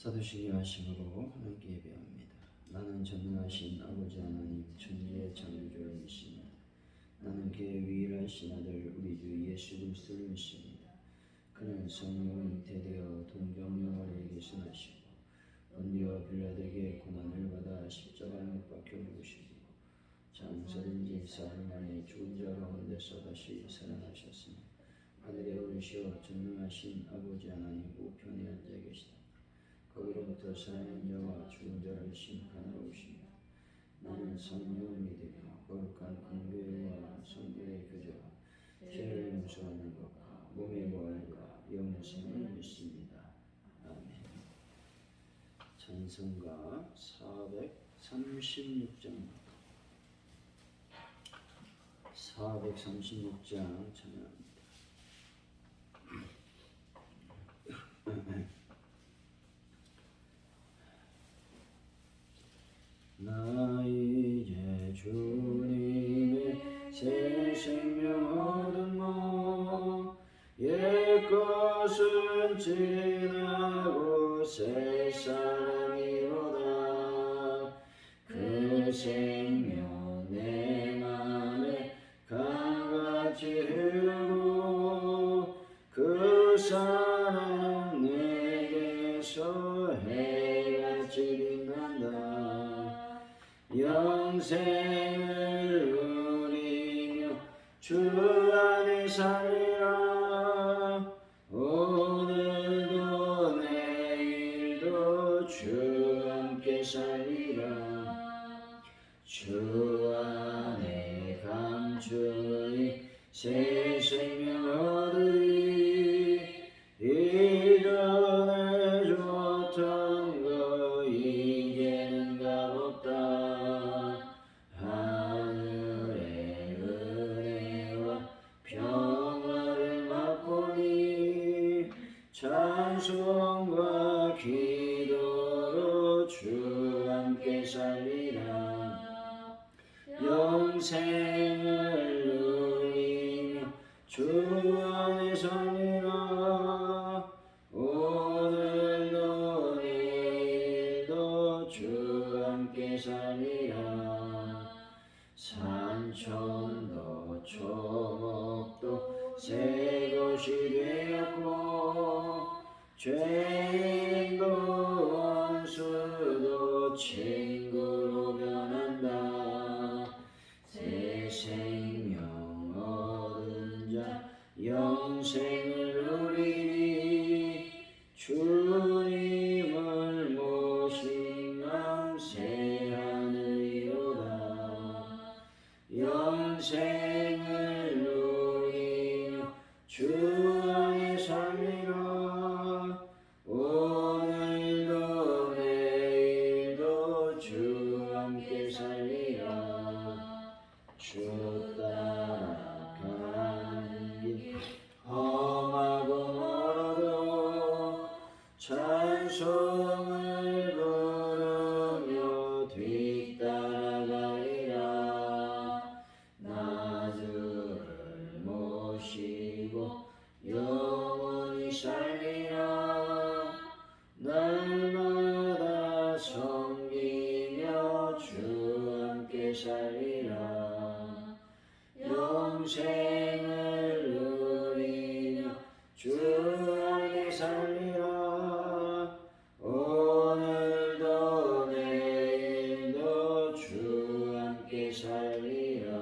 사도신경 하심으로 하나님께 예배합니다. 나는 전능하신 아버지 하나님 천지의 창조주이시니 나는 그의 유일하신 아들 우리 주 예수 그리스도를 믿습니다. 그는 성령 잉태되어 동정녀 마리아에게서 나시고 본디오 빌라도에게 고난을 받아 십자가에 못 박혀 죽으시고 장사된 지 사흘 만에 죽은 자 가운데서 다시 살아나셨으니 하늘에 오르시어 전능하신 아버지 하나님 우편에 앉아 계시다. 거기로부터 살아있는 자와 죽은 자를 심판하러 오시며 나는 성령을 믿으며 거룩한 공교회와 성도의 교제와 죄를 용서하는 것과 몸의 부활과 영생을 믿습니다. 아멘. 찬송가 436장 436장 찬양합니다. 나 이제 주님의 새 생명 얻으며 옛것은 지나고 새 사람이로다. 그 생명 내 맘에 강같이 흐르고 그 사랑 내게서 해같이 빛난다. 영생을 누리며 주 안에 살리라. 오늘도 내일도 주 함께 살리라. 주 안에 감추인 새 생명 얻으리. 이전에 줬던 거 이제는 값없다. 하늘의 은혜와 평화를 맛보니 찬송과 기도로 주 함께 살리라. 영생을 누리며 주 안에 살리라. 오늘도 내일도 주 함께 살리라. 산천도 초목도 새 것이 되었고 죄인도 원수도 친구로 변한다. 새 생명 얻은 자 영생을 누리니 주님을 모신 마음 새 하늘이로다. 영생을 누리며 주 안에 살리라. 오늘도 내일도 주 함께 살리라. 주 따라가는 길 험하고 멀어도 찬송을 부르며 뒤따라가리라. 나 주를 모시고 영원히 살리라. 날마다 섬기며 주 함께 살리라. 영생을 누리며 주 안에 살리라. 오늘도 내일도 주 함께 살리라.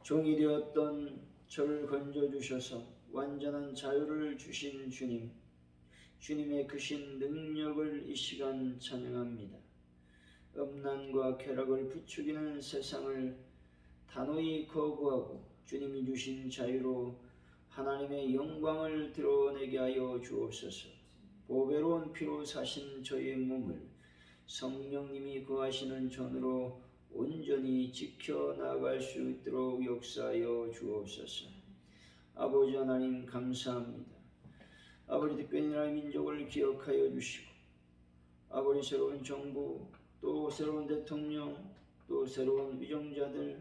종이 되었던 저를 건져주셔서 완전한 자유를 주신 주님, 주님의 크신 능력을 이 시간 찬양합니다. 음란과 쾌락을 부추기는 세상을 단호히 거부하고 주님이 주신 자유로 하나님의 영광을 드러내게 하여 주옵소서. 보배로운 피로 사신 저의 몸을 성령님이 거하시는 전으로 온전히 지켜나갈 수 있도록 역사하여 주옵소서. 아버지 하나님 감사합니다. 아버지 특별히 나라의 민족을 기억하여 주시고 아버지 새로운 정부 또 새로운 대통령 또 새로운 위정자들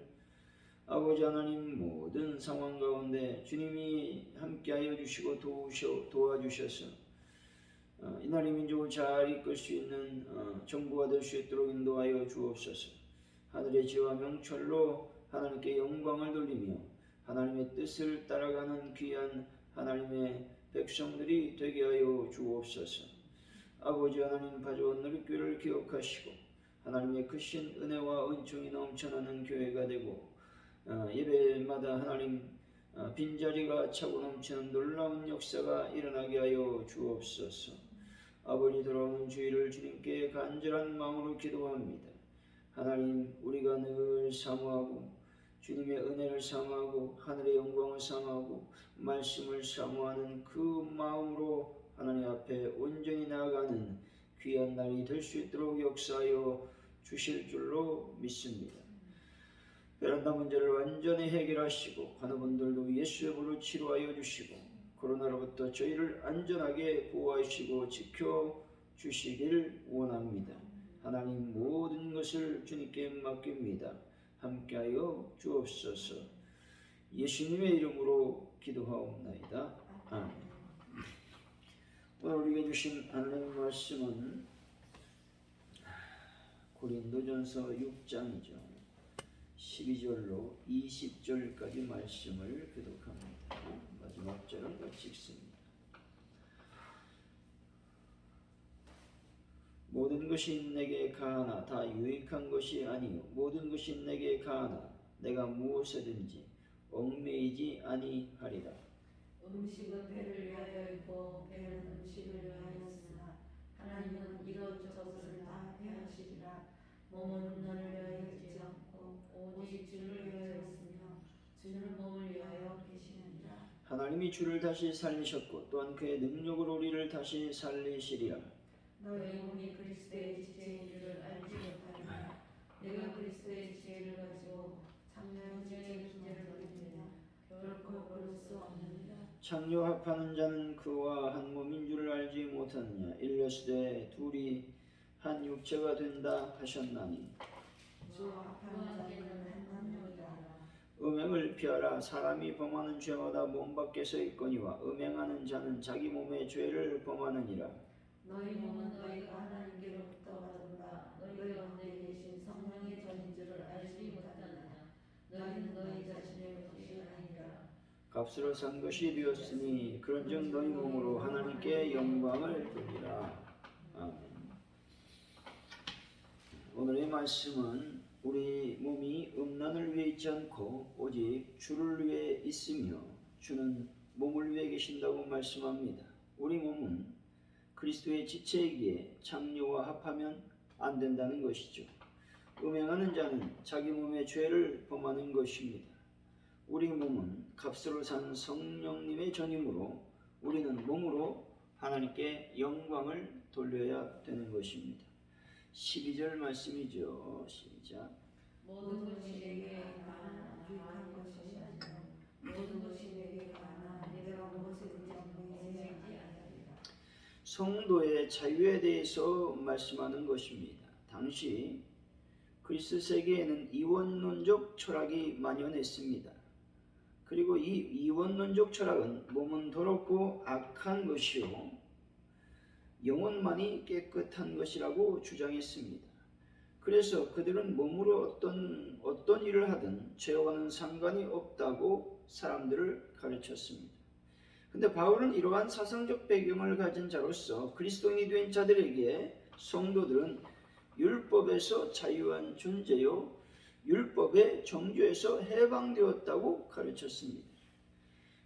아버지 하나님 모든 상황 가운데 주님이 함께하여 주시고 도와주셔서 이 나라의 민족을 잘 이끌 수 있는 정부가 될 수 있도록 인도하여 주옵소서. 하늘의 지와 명철로 하나님께 영광을 돌리며 하나님의 뜻을 따라가는 귀한 하나님의 백성들이 되게 하여 주옵소서. 아버지 하나님, 가져온 누리교회를 기억하시고 하나님의 크신 은혜와 은총이 넘쳐나는 교회가 되고 예배마다 하나님 빈자리가 차고 넘치는 놀라운 역사가 일어나게 하여 주옵소서. 아버지, 돌아오는 주일을 주님께 간절한 마음으로 기도합니다. 하나님, 우리가 늘 사모하고 주님의 은혜를 사모하고 하늘의 영광을 사모하고 말씀을 사모하는 그 마음으로 하나님 앞에 온전히 나아가는 귀한 날이 될 수 있도록 역사하여 주실 줄로 믿습니다. 베란다 문제를 완전히 해결하시고 환우분들도 예수의 불로 치료하여 주시고 코로나로부터 저희를 안전하게 보호하시고 지켜주시길 원합니다. 하나님, 모든 것을 주님께 맡깁니다. 함께하여 주옵소서. 예수님의 이름으로 기도하옵나이다. 아멘. 오늘 우리에게 주신 하나님의 말씀은 고린도전서 6장이죠. 12절로 20절까지 말씀을 교독합니다. 마지막 절은 같이 읽습니다. 모든 것이 내게 가하나 다 유익한 것이 아니요 모든 것이 내게 가하나 내가 무엇이든지 얽매이지 아니하리라. 음식은 배를 위하여 있고 배는 음식을 위하였으나 하나님은 이것저것을 다 배하시리라. 몸은 너를 위하여 있지 않고 오직 주를 위하여 있으며 주는 몸을 위하여 계시느니라. 하나님이 주를 다시 살리셨고 또한 그의 능력으로 우리를 다시 살리시리라. 너희 몸이 그리스도의 지체인 줄을 알지 못하리라. 내가 그리스도의 지체를 가지고 장래의 존재를 누리느냐 결코 그럴 수 없느니라. 창조 합하는 자는 그와 한 몸인 줄을 알지 못하느냐. 일러스되 둘이 한 육체가 된다 하셨나니 주 합하는 자는 한 몸이라. 음행을 피하라. 사람이 범하는 죄마다 몸 밖에서 있거니와 음행하는 자는 자기 몸의 죄를 범하느니라. 너희 몸은 너희가 하나님께로부터 받은 바 너희 가운데 계신 성령의 전인 줄을 알지 못하느냐. 너희는 너희 자신의 것이 아니라 값으로 산 것이 되었으니 그런즉 너희 몸으로 하나님께 영광을 돌리라. 아멘. 오늘의 말씀은 우리 몸이 음란을 위해 있지 않고 오직 주를 위해 있으며 주는 몸을 위해 계신다고 말씀합니다. 우리 몸은 그리스도의 지체이기에 창녀와 합하면 안 된다는 것이죠. 음행하는 자는 자기 몸의 죄를 범하는 것입니다. 우리 몸은 값으로 산 성령님의 전임으로 우리는 몸으로 하나님께 영광을 돌려야 되는 것입니다. 12절 말씀이죠. 시작. 모든 것이 내게 가나 유익한 것이 아니라 모든 것이 내게 가나 내가 무엇이든지 얽매이지 아니하리라. 성도의 자유에 대해서 말씀하는 것입니다. 당시 그리스 세계에는 이원론적 철학이 만연했습니다. 그리고 이 이원론적 철학은 몸은 더럽고 악한 것이요 영혼만이 깨끗한 것이라고 주장했습니다. 그래서 그들은 몸으로 어떤 일을 하든 죄와는 상관이 없다고 사람들을 가르쳤습니다. 근데 바울은 이러한 사상적 배경을 가진 자로서 그리스도인이 된 자들에게 성도들은 율법에서 자유한 존재요 율법의 정죄에서 해방되었다고 가르쳤습니다.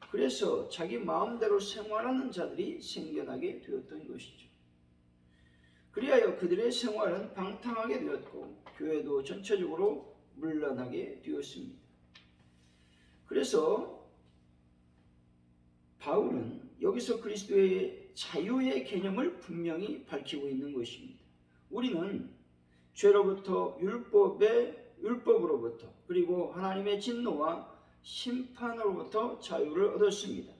그래서 자기 마음대로 생활하는 자들이 생겨나게 되었던 것이죠. 그리하여 그들의 생활은 방탕하게 되었고 교회도 전체적으로 물러나게 되었습니다. 그래서 바울은 여기서 그리스도의 자유의 개념을 분명히 밝히고 있는 것입니다. 우리는 죄로부터 율법으로부터 그리고 하나님의 진노와 심판으로부터 자유를 얻었습니다.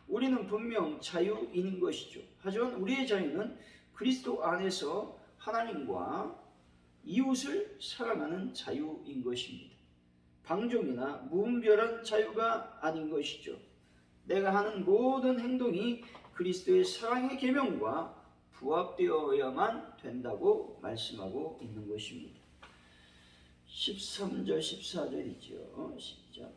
우리는 분명 자유인 것이죠. 하지만 우리의 자유는 그리스도 안에서 하나님과 이웃을 사랑하는 자유인 것입니다. 방종이나 무분별한 자유가 아닌 것이죠. 내가 하는 모든 행동이 그리스도의 사랑의 계명과 부합되어야만 된다고 말씀하고 있는 것입니다. 13절 14절이죠. 시작.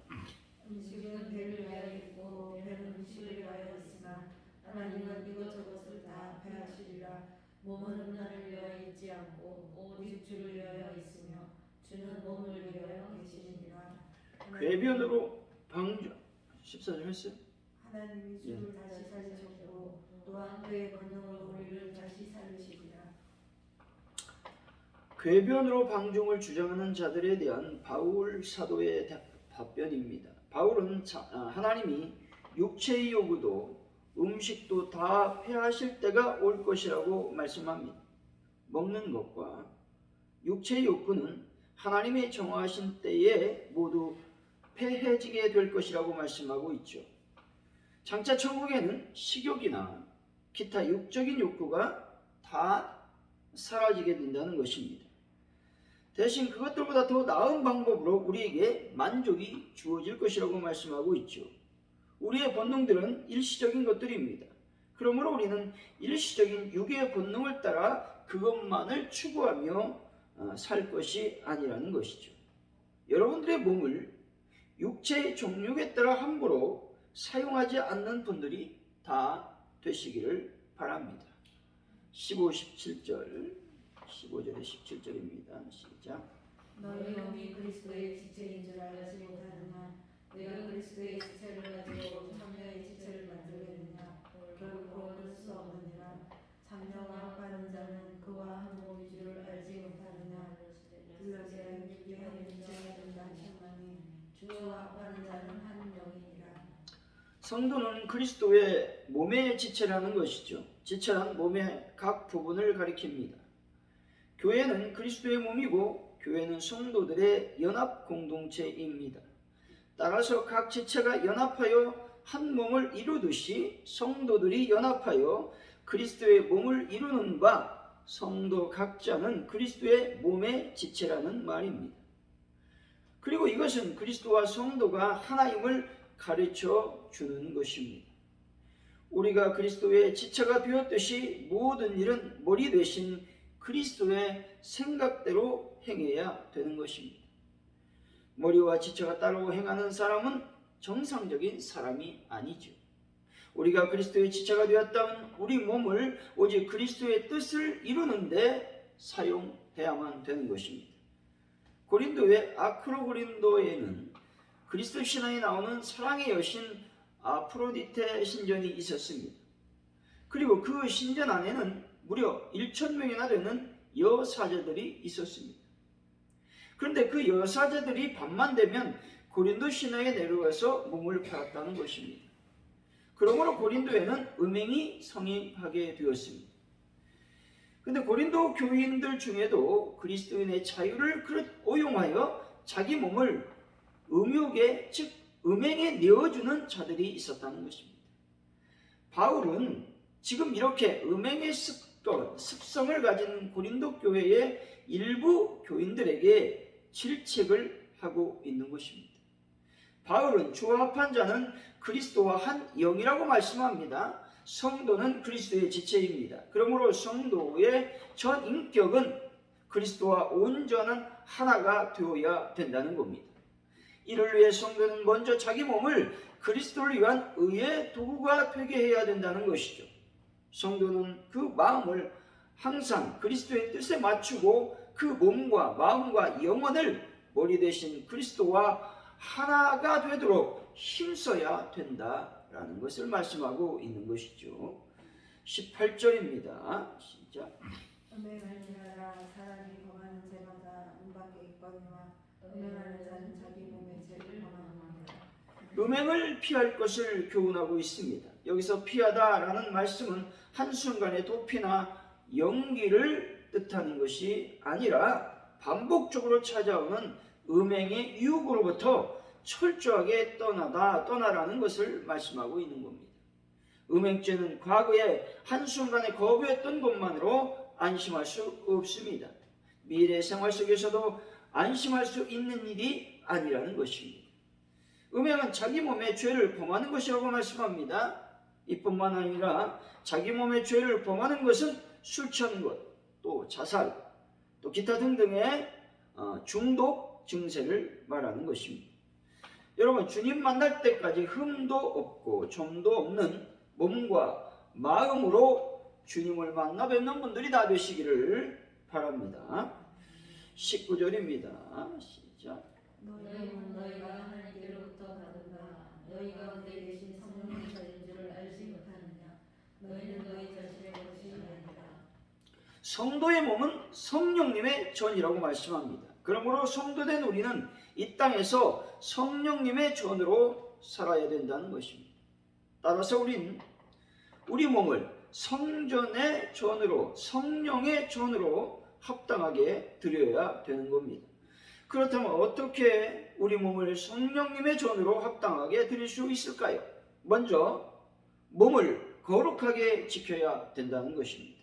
음식은 배를 위하여 있고 배는 음식을 위하여 있으나 하나님은 이것저것을 다 배하시리라. 몸은 나를 위하여 있지 않고 오직 주를 위하여 있으며 주는 몸을 위하여 계시니라. 궤변으로 방주 14절 했어요? 하나님이 주를 다시 살리셨고 또한 그의 권능으로 우리를 다시 살리시리라. 궤변으로 방종을 주장하는 자들에 대한 바울 사도의 답변입니다. 바울은 하나님이 육체의 요구도 음식도 다 폐하실 때가 올 것이라고 말씀합니다. 먹는 것과 육체의 욕구는 하나님의 정하신 때에 모두 폐해지게 될 것이라고 말씀하고 있죠. 장차 천국에는 식욕이나 기타 육적인 욕구가 다 사라지게 된다는 것입니다. 대신 그것들보다 더 나은 방법으로 우리에게 만족이 주어질 것이라고 말씀하고 있죠. 우리의 본능들은 일시적인 것들입니다. 그러므로 우리는 일시적인 육의 본능을 따라 그것만을 추구하며 살 것이 아니라는 것이죠. 여러분들의 몸을 육체의 종육에 따라 함부로 사용하지 않는 분들이 다 되시기를 바랍니다. 15절에 17절입니다. 시작. 너희 몸이 그리스도의 지체인 줄 알지 못하느냐? 내가 그리스도의 지체를 가지고 참녀의 지체를 만들겠느냐? 결코 그럴 수 없느니라. 참녀와 합하는 자는 그와 한 몸인 줄 알지 못하느냐? 들러지라 육이 한 육체가 된다 하셨나니 주와 합하는 자는 한 영이니라. 성도는 그리스도의 몸의 지체라는 것이죠. 지체란 몸의 각 부분을 가리킵니다. 교회는 그리스도의 몸이고 교회는 성도들의 연합 공동체입니다. 따라서 각 지체가 연합하여 한 몸을 이루듯이 성도들이 연합하여 그리스도의 몸을 이루는 바 성도 각자는 그리스도의 몸의 지체라는 말입니다. 그리고 이것은 그리스도와 성도가 하나임을 가르쳐 주는 것입니다. 우리가 그리스도의 지체가 되었듯이 모든 일은 머리 대신 그리스도의 생각대로 행해야 되는 것입니다. 머리와 지체가 따로 행하는 사람은 정상적인 사람이 아니죠. 우리가 그리스도의 지체가 되었다면 우리 몸을 오직 그리스도의 뜻을 이루는 데 사용해야만 되는 것입니다. 고린도의 아크로고린도에는 그리스도 신앙에 나오는 사랑의 여신 아프로디테 신전이 있었습니다. 그리고 그 신전 안에는 무려 1,000명이나 되는 여사제들이 있었습니다. 그런데 그 여사제들이 밤만 되면 고린도 신화에 내려와서 몸을 팔았다는 것입니다. 그러므로 고린도에는 음행이 성행하게 되었습니다. 그런데 고린도 교인들 중에도 그리스도인의 자유를 오용하여 자기 몸을 음욕에, 즉 음행에 내어주는 자들이 있었다는 것입니다. 바울은 지금 이렇게 음행의 습성을 가진 고린도 교회의 일부 교인들에게 질책을 하고 있는 것입니다. 바울은 주와 합한 자는 그리스도와 한 영이라고 말씀합니다. 성도는 그리스도의 지체입니다. 그러므로 성도의 전 인격은 그리스도와 온전한 하나가 되어야 된다는 겁니다. 이를 위해 성도는 먼저 자기 몸을 그리스도를 위한 의의 도구가 되게 해야 된다는 것이죠. 성도는 그 마음을 항상 그리스도의 뜻에 맞추고 그 몸과 마음과 영혼을 머리 대신 그리스도와 하나가 되도록 힘써야 된다라는 것을 말씀하고 있는 것이죠. 18절입니다. 시작. 음행을 피하라. 사람이 범하는 죄마다 은밖에 있거니와 음행하는 자는 자기 몸의 죄를 범하느니라. 음행을 피할 것을 교훈하고 있습니다. 여기서 피하다라는 말씀은 한순간의 도피나 연기를 뜻하는 것이 아니라 반복적으로 찾아오는 음행의 유혹으로부터 철저하게 떠나라는 것을 말씀하고 있는 겁니다. 음행죄는 과거에 한순간에 거부했던 것만으로 안심할 수 없습니다. 미래 생활 속에서도 안심할 수 있는 일이 아니라는 것입니다. 음행은 자기 몸의 죄를 범하는 것이라고 말씀합니다. 이뿐만 아니라 자기 몸의 죄를 범하는 것은 술 취하는 것, 또 자살, 또 기타 등등의 중독 증세를 말하는 것입니다. 여러분, 주님 만날 때까지 흠도 없고 점도 없는 몸과 마음으로 주님을 만나 뵙는 분들이 다 되시기를 바랍니다. 19절입니다. 시작. 너희는 너희가 하나님께로부터 받은 바 너희 가운데 계신 성령이신 줄을 알지 못하느냐. 너희는 너희 자신의 것이 아니라. 성도의 몸은 성령님의 전이라고 말씀합니다. 그러므로 성도된 우리는 이 땅에서 성령님의 전으로 살아야 된다는 것입니다. 따라서 우리는 우리 몸을 성전의 전으로, 성령의 전으로 합당하게 드려야 되는 겁니다. 그렇다면 어떻게 우리 몸을 성령님의 전으로 합당하게 드릴 수 있을까요? 먼저 몸을 거룩하게 지켜야 된다는 것입니다.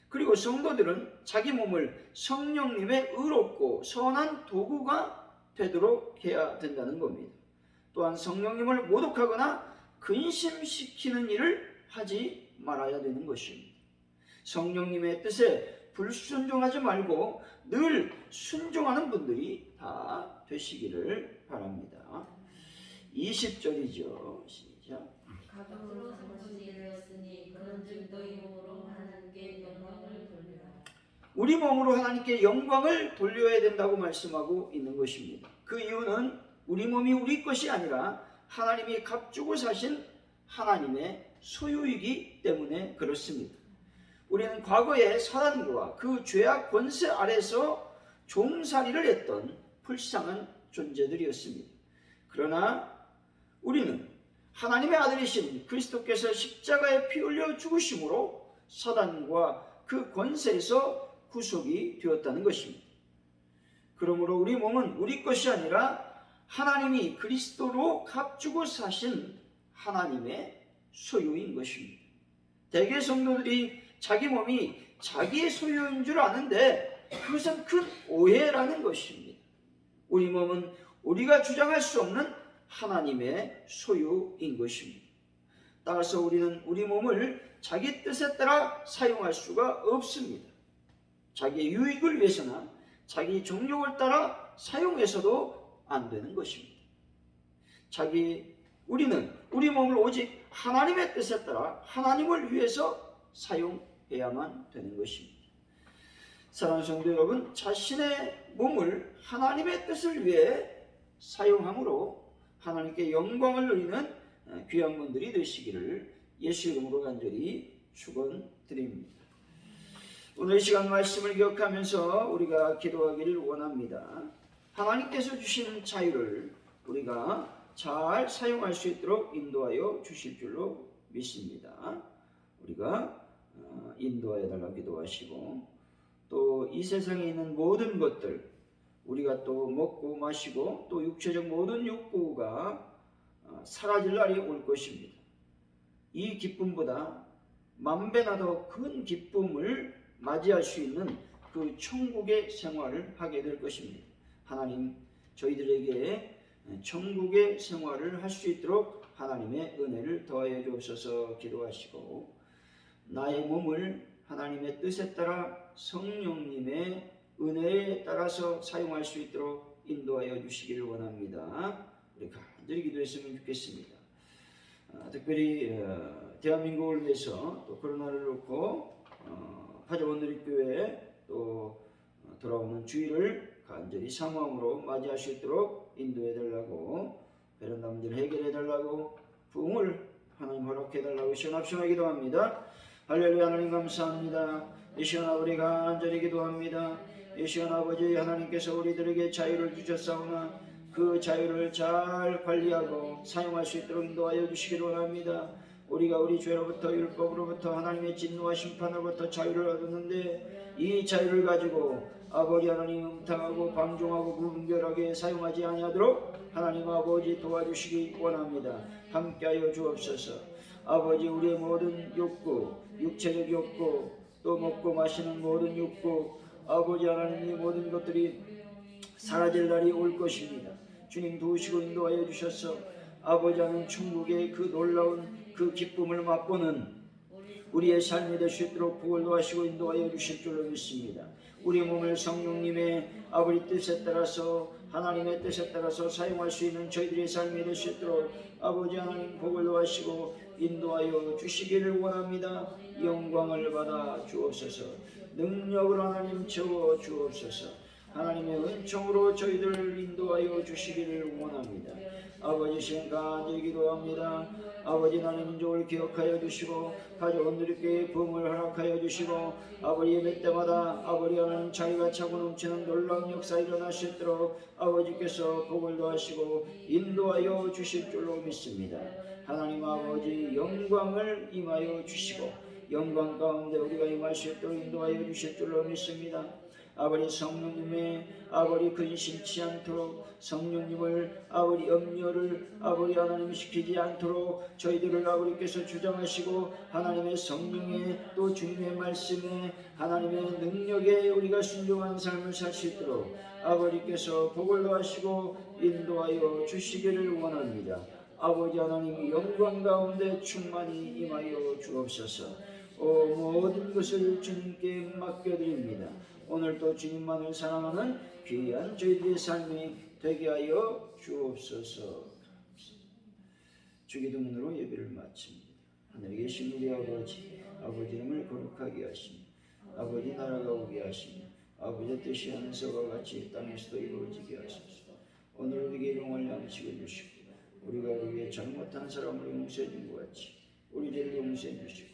그리고 성도들은 자기 몸을 성령님의 의롭고 선한 도구가 되도록 해야 된다는 겁니다. 또한 성령님을 모독하거나 근심시키는 일을 하지 말아야 되는 것입니다. 성령님의 뜻에 불순종하지 말고 늘 순종하는 분들이 다 되시기를 바랍니다. 20절이죠. 시작. 값으로 산 것이 되었으니 그런즉 너희 몸으로 하나님께 영광을 돌리라. 우리 몸으로 하나님께 영광을 돌려야 된다고 말씀하고 있는 것입니다. 그 이유는 우리 몸이 우리 것이 아니라 하나님이 값주고 사신 하나님의 소유이기 때문에 그렇습니다. 우리는 과거에 사단과 그 죄악 권세 아래서 종살이를 했던 불쌍한 존재들이었습니다. 그러나 우리는 하나님의 아들이신 그리스도께서 십자가에 피 흘려 죽으심으로 사단과 그 권세에서 구속이 되었다는 것입니다. 그러므로 우리 몸은 우리 것이 아니라 하나님이 그리스도로 값주고 사신 하나님의 소유인 것입니다. 대개 성도들이 자기 몸이 자기의 소유인 줄 아는데 그것은 큰 오해라는 것입니다. 우리 몸은 우리가 주장할 수 없는 하나님의 소유인 것입니다. 따라서 우리는 우리 몸을 자기 뜻에 따라 사용할 수가 없습니다. 자기의 유익을 위해서나 자기 정욕을 따라 사용해서도 안 되는 것입니다. 우리는 우리 몸을 오직 하나님의 뜻에 따라 하나님을 위해서 사용해야만 되는 것입니다. 사랑하는 성도 여러분, 자신의 몸을 하나님의 뜻을 위해 사용함으로 하나님께 영광을 누리는 귀한 분들이 되시기를 예수 이름으로 간절히 축원드립니다. 오늘 이 시간 말씀을 기억하면서 우리가 기도하기를 원합니다. 하나님께서 주신 자유를 우리가 잘 사용할 수 있도록 인도하여 주실 줄로 믿습니다. 우리가 인도하여 달라고 기도하시고, 또 이 세상에 있는 모든 것들, 우리가 또 먹고 마시고 또 육체적 모든 욕구가 사라질 날이 올 것입니다. 이 기쁨보다 만배나 더 큰 기쁨을 맞이할 수 있는 그 천국의 생활을 하게 될 것입니다. 하나님, 저희들에게 천국의 생활을 할 수 있도록 하나님의 은혜를 더하여 주옵소서 기도하시고, 나의 몸을 하나님의 뜻에 따라 성령님의 은혜에 따라서 사용할 수 있도록 인도하여 주시기를 원합니다. 우리 간절히 기도했으면 좋겠습니다. 특별히 대한민국을 위해서 또 코로나를 놓고 화재원누리교회 또 돌아오는 주일을 간절히 사모함으로 맞이할 수 있도록 인도해 달라고, 베란다 문제를 해결해 달라고, 부흥을 하나님 허락해 달라고 시원합심하게 기도합니다. 할렐루야. 하나님 감사합니다. 이 시간 우리 간절히 기도합니다. 이 시간 아버지, 하나님께서 우리들에게 자유를 주셨사오나 그 자유를 잘 관리하고 사용할 수 있도록 인도하여 주시기를 원합니다. 우리가 우리 죄로부터 율법으로부터 하나님의 진노와 심판으로부터 자유를 얻었는데 이 자유를 가지고 아버지 하나님 음탕하고 방종하고 무분별하게 사용하지 아니하도록 하나님 아버지 도와주시기 원합니다. 함께하여 주옵소서. 아버지, 우리의 모든 욕구, 육체적 욕구, 또 먹고 마시는 모든 욕구, 아버지 하나님, 이 모든 것들이 사라질 날이 올 것입니다. 주님 도우시고 인도하여 주셔서 아버지 하나님, 천국의 그 놀라운 그 기쁨을 맛보는 우리의 삶이 될 수 있도록 복을 도와시고 인도하여 주실 줄로 믿습니다. 우리 몸을 성령님의 아버지 뜻에 따라서 하나님의 뜻에 따라서 사용할 수 있는 저희들의 삶이 될 수 있도록 아버지 하나님 복을 도와시고 인도하여 주시기를 원합니다. 영광을 받아 주옵소서. 능력으로 하나님 채워 주옵소서. 하나님의 은총으로 저희들을 인도하여 주시기를 원합니다. 아버지 시간 간절히 기도합니다. 아버지 나의 민족을 기억하여 주시고 가져온 누리교회의 부흥을 허락하여 주시고 아버지 예배 때마다 아버지 하나님 자기가 차고 넘치는 놀라운 역사 일어날 수 있도록 아버지께서 복을 도하시고 인도하여 주실 줄로 믿습니다. 하나님 아버지 영광을 임하여 주시고 영광 가운데 우리가 임할 수 있도록 인도하여 주실 줄로 믿습니다. 아버지 성령님의 아버지 근심치 않도록 성령님을 아버지 염려를 아버지 하나님 시키지 않도록 저희들을 아버지께서 주장하시고 하나님의 성령의 또 주님의 말씀에 하나님의 능력에 우리가 순종한 삶을 살 수 있도록 아버지께서 복을 도하시고 인도하여 주시기를 원합니다. 아버지 하나님 영광 가운데 충만히 임하여 주옵소서. 모든 것을 주님께 맡겨드립니다. 오늘도 주님만을 사랑하는 귀한 저희들의 삶이 되게 하여 주옵소서. 주기도문으로 예배를 마칩니다. 하늘에 계신 우리 아버지, 아버지 이름을 거룩하게 하시며 아버지 나라가 오게 하시며 아버지의 뜻이 하늘과 같이 땅에서도 이루어지게 하소서. 오늘 우리에게 일용할 양식을 주시고 우리가 우리의 잘못한 사람을 용서해 준 것 같이 우리 죄를 용서해 주시고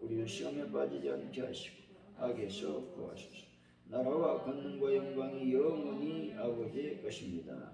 우리를 시험에 빠지지 않게 하시고 악에서 구하소서. 나라와 권능과 영광이 영원히 아버지의 것입니다.